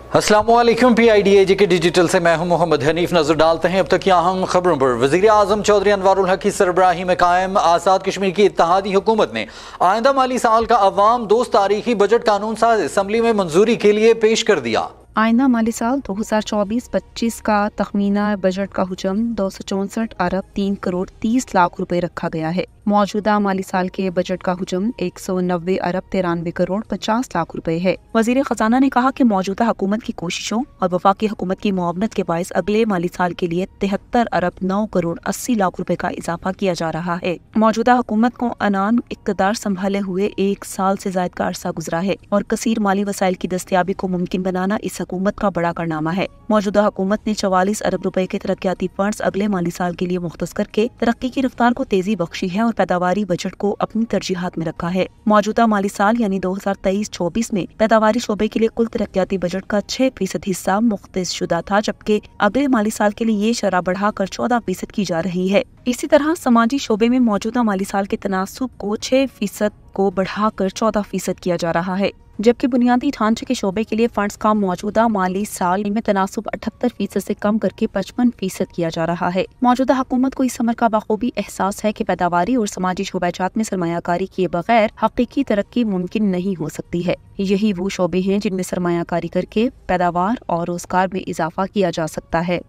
अस्सलामुअलैकुम। PIDAG के digital से मैं हूं मोहम्मद हनीफ। नजर डालते हैं अब तक की अहम खबरों पर। वज़ीर आज़म चौधरी अनवारुल हक की सरबराही में कायम आज़ाद कश्मीर की इत्तेहादी हुकूमत ने आइंदा माली साल का अवाम दोस्त तारीखी बजट कानून साज असम्बली में मंजूरी के लिए पेश कर दिया। आइंदा माली साल 2024-25 का तखमीना बजट का हुजम 264 अरब 3 करोड़ 30 लाख रुपए रखा गया है। मौजूदा माली साल के बजट का हुजम 190 अरब 93 करोड़ 50 लाख रुपए है। वजीर खजाना ने कहा कि मौजूदा हुकूमत की कोशिशों और वफाकी हुकूमत की मुआवनत के बायस अगले माली साल के लिए 73 अरब 9 करोड़ 80 लाख रुपए का इजाफा किया जा रहा है। मौजूदा हुकूमत को अनान इक़्तिदार संभाले हुए 1 साल से ज्यादा का अरसा गुजरा है और कसीर माली वसाइल की दस्तयाबी को मुमकिन बनाना इस हुकूमत का बड़ा कारनामा है। मौजूदा हुकूमत ने 44 अरब रुपए के तरक्याती फंड्स अगले माली साल के लिए मुख्तस करके तरक्की की रफ्तार को तेजी बख्शी है और पैदावारी बजट को अपनी तरजीहात में रखा है। मौजूदा माली साल यानी 2023-24 में पैदावारी शोबे के लिए कुल तरक्याती बजट का 6% हिस्सा मुख्तस शुदा था, जबकि अगले माली साल के लिए ये शरह बढ़ाकर 14% की जा रही है। इसी तरह समाजी शोबे में मौजूदा माली साल के तनासुब को 6% को बढ़ाकर 14% किया जा रहा है, जबकि बुनियादी ढांचे के शोबे के लिए फंड्स का मौजूदा माली साल में तनासुब 78% से कम करके 55% किया जा रहा है। मौजूदा हुकूमत को इस अमर का बखूबी एहसास है कि पैदावारी और समाजी शोबाजात में सरमायाकारी किए बगैर हकीकी तरक्की मुमकिन नहीं हो सकती है। यही वो शोबे हैं जिनमें सरमायाकारी करके पैदावार और रोजगार में इजाफा किया जा सकता है।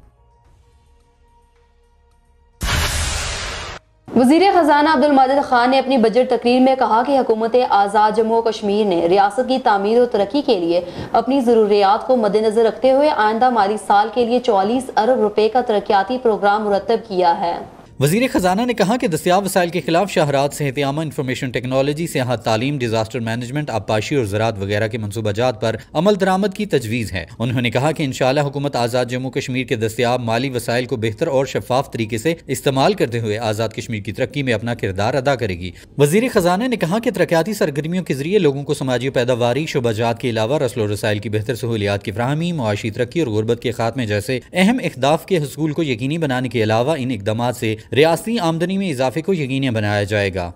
वज़ीर ख़ज़ाना अब्दुल माजिद खान ने अपनी बजट तकरीर में कहा कि हुकूमत आज़ाद जम्मू कश्मीर ने रियासत की तामीर और तरक्की के लिए अपनी ज़रूरियात को मद्देनज़र रखते हुए आइंदा माली साल के लिए 44 अरब रुपए का तरक्याती प्रोग्राम मुरतब किया है। वज़ीर ख़जाना ने कहा कि दस्तियाब वसाइल के खिलाफ शहरात, सेहतियामा, इंफॉर्मेशन टेक्नोलॉजी, सेहत, तालीम, डिजास्टर मैनेजमेंट, आबपाशी और ज़राअत वगैरह के मनसूबाजात पर अमल दरामद की तजवीज़ है। उन्होंने कहा कि इंशाअल्लाह हुकूमत आज़ाद जम्मू कश्मीर के दस्तियाब माली वसाइल को बेहतर और शफाफ तरीके से इस्तेमाल करते हुए आज़ाद कश्मीर की तरक्की में अपना किरदार अदा करेगी। वज़ीर ख़जाना ने कहा कि तरक्याती सरगर्मियों के जरिए लोगों को समाजी पैदावारी शोबाजात के अलावा रस्ल व रसाइल की बेहतर सहूलियात की फ्राहमी, मुआशी तरक्की और गुर्बत के खात्मे जैसे अहम अहदाफ के हसूल को यकीनी बनाने के अलावा इन इकदामात से रियासती आमदनी में इजाफे को यकीनी बनाया जाएगा।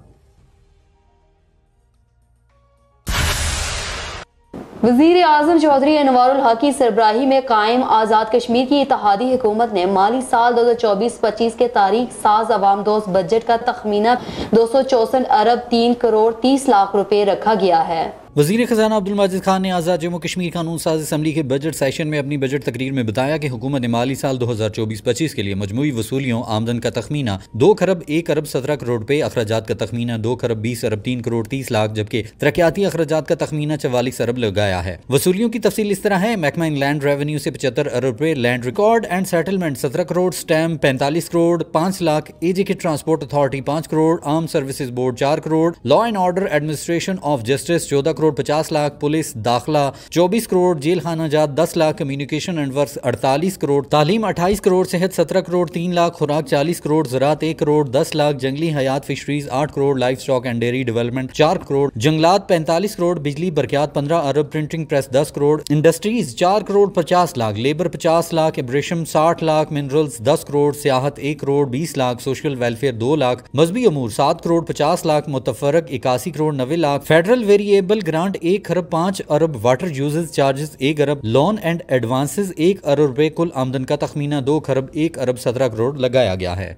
वज़ीर आज़म चौधरी अनवारुल हक की सरबराही में कायम आज़ाद कश्मीर की इत्तेहादी हुकूमत ने माली साल 2024-25 के तारीख साज अवाम दोस्त बजट का तखमीना 264 अरब 3 करोड़ 30 लाख रुपए रखा गया है। वज़ीर ख़ज़ाना अब्दुल माजिद खान ने आज़ाद जम्मू कश्मीर कानून साज असम्बली के बजट सेशन में अपनी बजट तकरीर में बताया कि हुकूमत ने माली साल 2024-25 के लिए मजमूई वसूलियों आमदन का तखमीना 2 खरब 1 अरब 17 करोड़ रुपए, अखराजात का तखमीना 2 खरब 20 अरब 3 करोड़ 30 लाख, जबकि तरक्याती अखराजात का तखमीना 44 अरब लगाया है। वसूलियों की तफसील इस तरह है। महकमा लैंड रेवेन्यू से 75 अरब रुपए, land record and settlement 17 crore, stamp 45 crore 5 lakh, AJK transport authority 5 crore, arm services board 4 crore, law and order administration of justice 14 crore 50 lakh, police दाखिला 24 करोड़, जेल खाना जात 10 lakh, communication and works 48 crore, तालीम 28 करोड़, सेहत 17 करोड़ 3 लाख, खुराक 40 करोड़, ज़राअत 1 करोड़ 10 लाख, जंगली हयात fisheries 8 crore, life stock and dairy development 4 crore, जंगलात 45 करोड़, बिजली बरकियात 15 अरब, printing press 10 crore, industries 4 crore 50 lakh, labour 50 lakh, एब्रेशम 60 लाख, मिनरल्स 10 करोड़, सियाहत 1 करोड़ 20 लाख, सोशल वेलफेयर 2 लाख, मजहबी अमूर 7 करोड़ 50 लाख, मुतफरक 81 crore 90 lakh, federal variable grant 1 खरब 5 अरब, water uses charges 1 Arab, loan and advances 1 अरब रुपए, कुल आमदन का तखमीना 2 खरब 1 अरब 17 करोड़ लगाया गया है।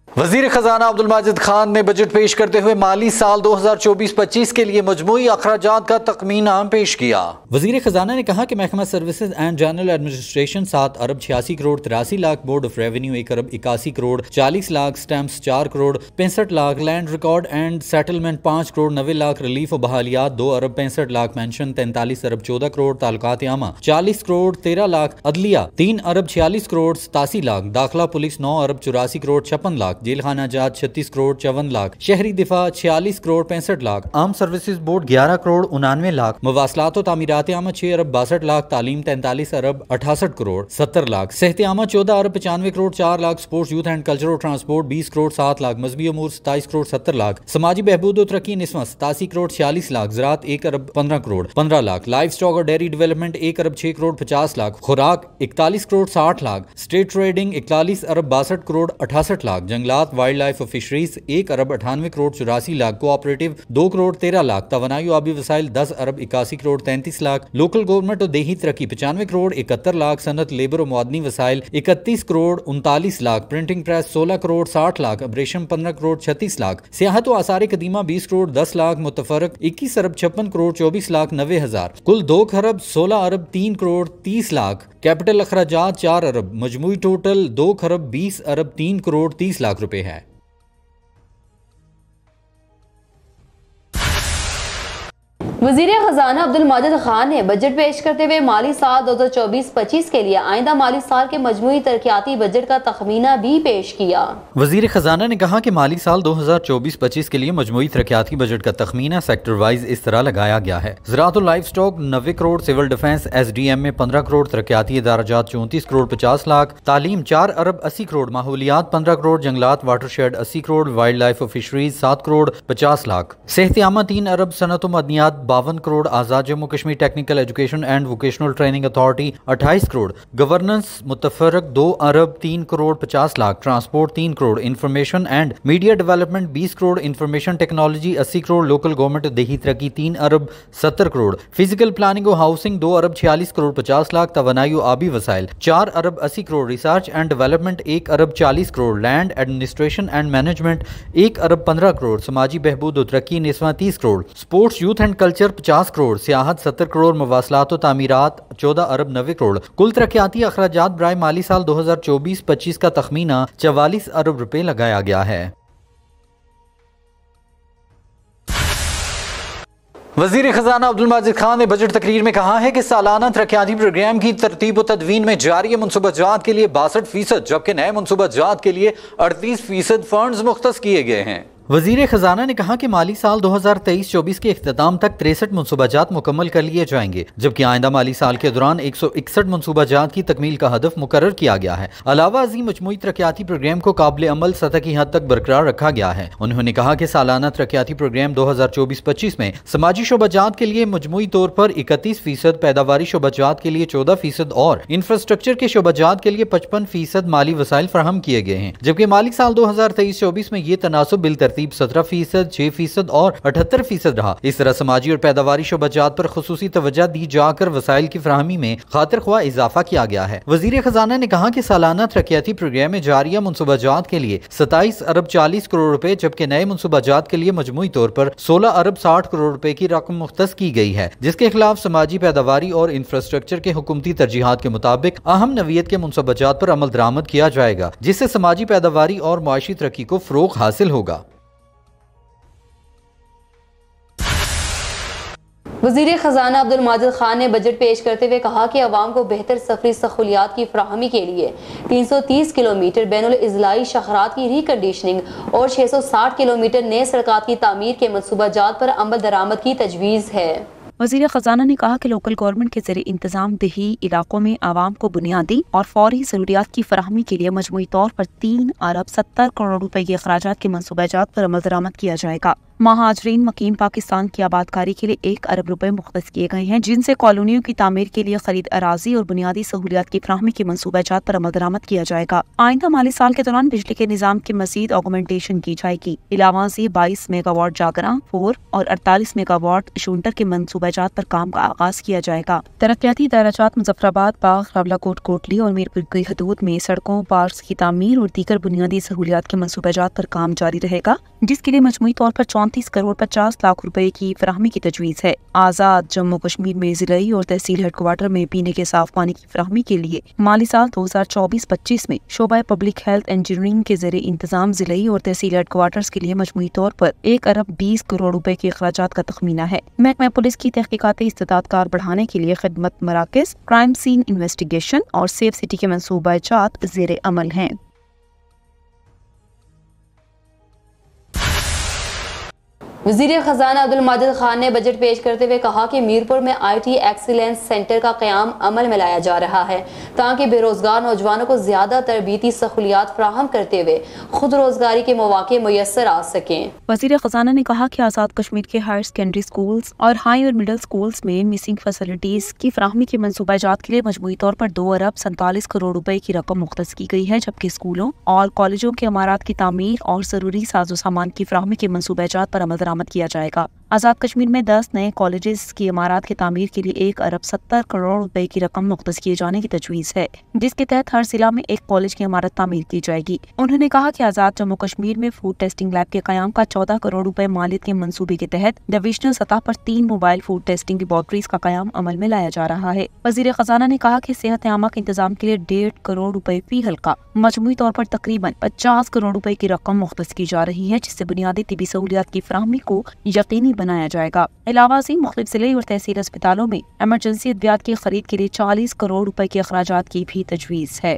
वज़ीर ख़ज़ाना अब्दुल माजिद खान ने बजट पेश करते हुए माली साल 2024-25 के लिए मजमूई अखराजात का तखमीना पेश किया। वज़ीर ख़ज़ाना ने कहा कि महकमा services and general administration 7 Arab 86 crore 83 lakh, board of revenue 1 Arab 81 crore 40 lakh, stamps 4 crore 65 lakh, land record and settlement 5 crore 90 lakh, relief और बहालियात 2 अरब 65 लाख, पेंशन 43 अरब 14 करोड़, तालुकात आमा 40 करोड़ 13 लाख, अदलिया 3 अरब 46 करोड़ 87 लाख, दाखिला पुलिस 9 अरब 84 करोड़ 56 लाख, जेल खाना जात 36 करोड़ 54 लाख, शहरी दिफा 46 crore 65 lakh, arm services board 11 crore 99 lakh, मवासलात और तामीरात आमा 6 अरब 62 लाख, तालीम 43 अरब 68 करोड़ 70 लाख, सेहत आमा 14 अरब 95 crore 4 lakh, sports youth and cultural transport 20 crore 7 lakh, मजहबी अमूर 27 करोड़ 70 लाख, समाजी बहबूद और तरक्की निस्वा 87 करोड़ 46 लाख, ज़राअत 1 अरब 15 करोड़ 15 लाख, लाइफ स्टॉक और डेयरी डेवलपमेंट 1 अरब 6 करोड़ 50 लाख, खुराक 41 करोड़ 60 लाख, स्टेट ट्रेडिंग 41 अरब 62 करोड़ 68 लाख, जंगलात जंगलात वाइल्ड लाइफ और फिशरीज 1 अरब 98 करोड़ 84 लाख, कोऑपरेटिव 2 करोड़ 13 लाख, तवानाई और आबी वसाइल 10 अरब 81 करोड़ 33 लाख, लोकल गवर्नमेंट और देही तरक्की 95 करोड़ 71 लाख, सनत लेबर और मुआदनी वसाइल 31 करोड़ 39 लाख, प्रिंटिंग प्रेस 16 करोड़ 60 लाख, अब्रेशन 15 करोड़ 36 लाख, सियाहत और आसार कदीमा 20 करोड़ 10 लाख, मुतफरक 21 अरब 56 करोड़ 24 लाख 90 हजार, कुल 2 खरब 16 अरब 3 करोड़ 30 लाख, कैपिटल अखराजात 4 अरब, मजमूई टोटल 2 खरब 20 अरब 3 करोड़ 30 लाख रुपए है। वज़ीर ख़ज़ाना अब्दुल माजिद खान ने बजट पेश करते हुए माली साल 2024-25 के लिए आइंदा माली साल के मजमूई तरक्याती बजट का तखमीना भी पेश किया। वज़ीर ख़ज़ाना ने कहा कि माली साल 2024-25 के लिए मजमूई तरक्याती बजट का तखमीना सेक्टर वाइज इस तरह लगाया गया है। ज़राअत और livestock 90 crore, civil defence SDM में 15 करोड़, तरक्याती इदाराजात 34 करोड़ 50 लाख, तालीम 4 अरब 80 करोड़, माहौलियात 15 करोड़, जंगलात वाटरशेड 80 करोड़, वाइल्ड लाइफ और फिशरीज 7 करोड़ 50 लाख, सेहतियामा 3 अरब, सनत मदनियात 52 crore, Azad Jammu Kashmir technical education and vocational training authority 28 crore, governance मुतफरक 2 अरब 3 crore 50 lakh, transport 3 crore, information and media development 20 crore, information technology 80 crore, local government देही तरक्की 3 अरब 70 करोड़, फिजिकल प्लानिंग और हाउसिंग 2 अरब 46 करोड़ 50 लाख, तवानाई और आबी वसाइल 4 अरब 80 करोड़, रिसर्च एंड डेवलपमेंट 1 अरब 40 crore, land administration and management 1 अरब 15 करोड़, समाजी बहबूद और तरक्की निस्वां 30 crore, sports youth and culture 50 crore, सियाहत 70 करोड़, मवासलात और तामीरात 14 अरब 90 करोड़। कुल तरक्याती अखराजात बराए माली साल 2024-25 का तखमीना 44 अरब रुपए लगाया गया है। वज़ीर ख़ज़ाना अब्दुल माजिद खान ने बजट तकरीर में कहा है कि सालाना तरक्याती प्रोग्राम की तरतीब व तदवीन में जारी मनसूबाजात के लिए 62%, जबकि नए मनसूबाजात के लिए 38% फंड्स मुख्तस किए गए हैं। वज़ीर ख़ज़ाना ने कहा कि माली साल 2023-24 के इख्तिताम तक 63 मनसूबाजात मुकम्मल कर लिए जाएंगे, जबकि आइंदा माली साल के दौरान 161 मनसूबाजात की तकमील का हदफ मुकर्रर किया गया है। अलावा अज़ीम मजमूई तरक्याती प्रोग्राम को काबिल अमल सतह की हद तक बरकरार रखा गया है। उन्होंने कहा कि सालाना तरक्याती प्रोग्राम 2024-25 में समाजी शोबाजात के लिए मजमूई तौर पर 31%, पैदावारी शोबाजात के लिए 14% और इंफ्रास्ट्रक्चर के शोबाजात के लिए 55% माली वसाइल फराहम किए गए हैं, जबकि माली साल 2023-24 में ये तनासुब बिल 17%, 6% और 78% रहा। इस तरह समाजी और पैदावारी शोबाजात पर खुसूसी तवज्जो दी जाकर वसाइल की फराहमी में खातिर ख्वाह इजाफा किया गया है। वज़ीर ख़ज़ाना ने कहा कि सालाना तरक्याती प्रोग्राम में जारिया मनसूबाजात के लिए 27 अरब 40 करोड़ रुपए, जबकि नए मनसूबाजात के लिए मजमूई तौर पर 16 अरब 60 करोड़ रुपए की रकम मुख्तस की गई है, जिसके खिलाफ समाजी पैदावारी और इंफ्रास्ट्रक्चर के हुकूमती तरजीहात के मुताबिक अहम नवीयत के मनसूबाजात पर अमल दरामद किया जाएगा, जिससे समाजी पैदावारी और मुआशी तरक्की को फ़रोग़ हासिल होगा। वज़ीर ख़ज़ाना अब्दुल माजिद खान ने बजट पेश करते हुए कहा कि अवाम को बेहतर सफरी सहूलियात की फराहमी के लिए 330 किलोमीटर बैनुल इज़लाई शहरात की रिकंडीशनिंग और 660 किलोमीटर नए सड़कात की तामीर के मनसूबाजात पर अमल दरामद की तजवीज़ है। वज़ीर ख़ज़ाना ने कहा कि लोकल गवर्नमेंट के ज़रिए इंतजाम देही इलाकों में आवाम को बुनियादी और फौरी ज़रूरियात की फराहमी के लिए मजमूई तौर पर 3 अरब 70 करोड़ रुपए के अखराजात के मनसूबाजात पर अमल दरामद किया जाएगा। महाजरीन मकीम पाकिस्तान की आबादकारी के लिए 1 अरब रुपए मुख्तस किए गए हैं, जिनसे कॉलोनियों की तामीर के लिए खरीद अराजी और बुनियादी सहूलियात की फराहमी के मनसूबाजात पर अमल दरामद किया जाएगा। आइंदा माली साल के दौरान बिजली के निजाम की मजीद ऑगमेंटेशन की जाएगी। इलावा से 22 मेगावाट जागरा 4 और 48 मेगावाट शूंटर के मनसूबाजात पर काम का आगाज किया जाएगा। तरक्याती इदाराजात मुजफ्फराबाद, बाग, रावलाकोट, कोटली और मीरपुर की हदूद में सड़कों, पार्क्स की तामीर और दीगर बुनियादी सहूलियात के मनसूबाजात पर काम जारी रहेगा, जिसके लिए मजमूई तौर पर 34 करोड़ 50 लाख रुपए की फराहमी की तजवीज़ है। आजाद जम्मू कश्मीर में जिलाई और तहसील हेडक्वार्टर में पीने के साफ पानी की फराहमी के लिए माली साल 2024-25 में शोबा पब्लिक हेल्थ इंजीनियरिंग के जरिए इंतजाम जिलाई और तहसील हेडक्वार्टर्स के लिए मजमूई तौर पर 1 अरब 20 करोड़ रुपए के अखराजात का तखमीना है। महकमा पुलिस की तहकीकाती इस्तेदाद कार बढ़ाने के लिए खिदमत मराकज़, क्राइम सीन इन्वेस्टिगेशन और सेफ सिटी के मनसूबाजात ज़ेरे अमल हैं। वज़ीर ख़ज़ाना अब्दुल माजिद खान ने बजट पेश करते हुए कहा कि मीरपुर में IT एक्सीलेंस सेंटर का क़याम अमल में लाया जा रहा है ताकि बेरोज़गार नौजवानों को ज़्यादा तरबीती सहूलियात फराहम करते हुए खुद रोज़गारी के मौके मुयस्सर आ सकें। वज़ीर ख़ज़ाना ने कहा कि आज़ाद कश्मीर के हायर सेकेंडरी स्कूल्स और हाई और मिडिल स्कूल्स में मिसिंग फैसिलिटीज की फराहमी के मनसूबाजात के लिए मजमूई तौर पर 2 अरब 47 करोड़ रुपए की रकम मुख्तस की गई है, जबकि स्कूलों और कॉलेजों के इमारात की तामीर और जरूरी साजो सामान की फराहमी के मनसूबाजात पर अमल दरामद किया जाएगा। आज़ाद कश्मीर में 10 नए कॉलेजेस की इमारत की तामीर के लिए 1 अरब 70 करोड़ रुपए की रकम मुख्तस किए जाने की तजवीज़ है, जिसके तहत हर जिला में एक कॉलेज की इमारत तामीर की जाएगी। उन्होंने कहा कि आज़ाद जम्मू कश्मीर में फूड टेस्टिंग लैब के क़याम का 14 करोड़ रुपए मालियत के मंसूबे के तहत डिविजनल सतह पर 3 मोबाइल फूड टेस्टिंग लेबॉर्ट्रीज का क़याम अमल में लाया जा रहा है। वज़ीर ख़ज़ाना ने कहा कि सेहत आमा के इंतजाम के लिए 1.5 करोड़ रुपए फी हल्का मजमूई तौर पर तकरीबन 50 करोड़ रुपए की रकम मुख्तस की जा रही है, जिससे बुनियादी तिबी सहूलियात की फराहमी को यकीनी बनाया जाएगा। अलावा से मुख्तलिफ जिले और तहसील अस्पतालों में इमरजेंसी अद्वियात की खरीद के लिए 40 करोड़ रुपए के अखराजात की भी तजवीज़ है।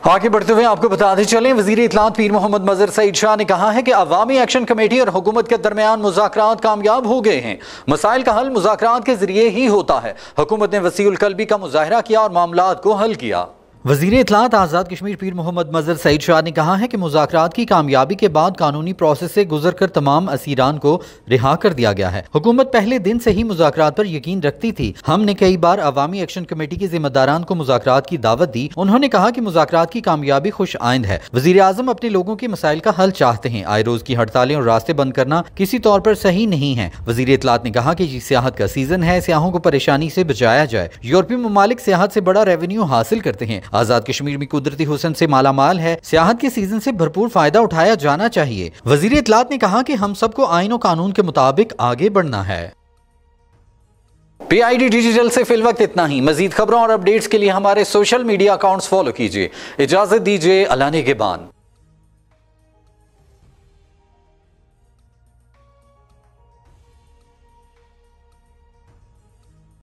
आगे बढ़ते हुए आपको बताते चलें, वजीर इत्तलात पीर मोहम्मद मजहर सईद शाह ने कहा है कि अवामी एक्शन कमेटी और हुकूमत के दरमियान मुज़ाकरात कामयाब हो गए हैं। मसाइल का हल मुज़ाकरात के जरिए ही होता है। हुकूमत ने वसीउल कल्बी का मुजाहरा किया और मामलात को हल किया। वज़ीर इत्तलात आज़ाद कश्मीर पीर मोहम्मद मजहर सईद शाह ने कहा है कि मुज़ाकरात की कामयाबी के बाद कानूनी प्रोसेस से गुजर कर तमाम असीरान को रिहा कर दिया गया है। हुकूमत पहले दिन से ही मुज़ाकरात पर यकीन रखती थी। हमने कई बार अवामी एक्शन कमेटी के जिम्मेदारान को मुज़ाकरात की दावत दी। उन्होंने कहा कि मुज़ाकरात की कामयाबी खुश आइंद है। वज़ीर आज़म अपने लोगों के मसाइल का हल चाहते हैं। आए रोज की हड़तालें और रास्ते बंद करना किसी तौर पर सही नहीं है। वज़ीर इत्तलात ने कहा कि ये सियाहत का सीजन है, सियाहों को परेशानी से बचाया जाए। यूरोपीय ममालिक सियाहत से बड़ा रेवेन्यू हासिल करते हैं। आज़ाद कश्मीर में कुदरती हुस्न से मालामाल है। सियाहत के सीजन से भरपूर फायदा उठाया जाना चाहिए। वज़ीर इत्तलात ने कहा कि हम सबको आईन और कानून के मुताबिक आगे बढ़ना है। PID डिजिटल से फिलवक्त इतना ही। मजीद खबरों और अपडेट्स के लिए हमारे सोशल मीडिया अकाउंट्स फॉलो कीजिए। इजाजत दीजिए, अल्लाह निगहबान।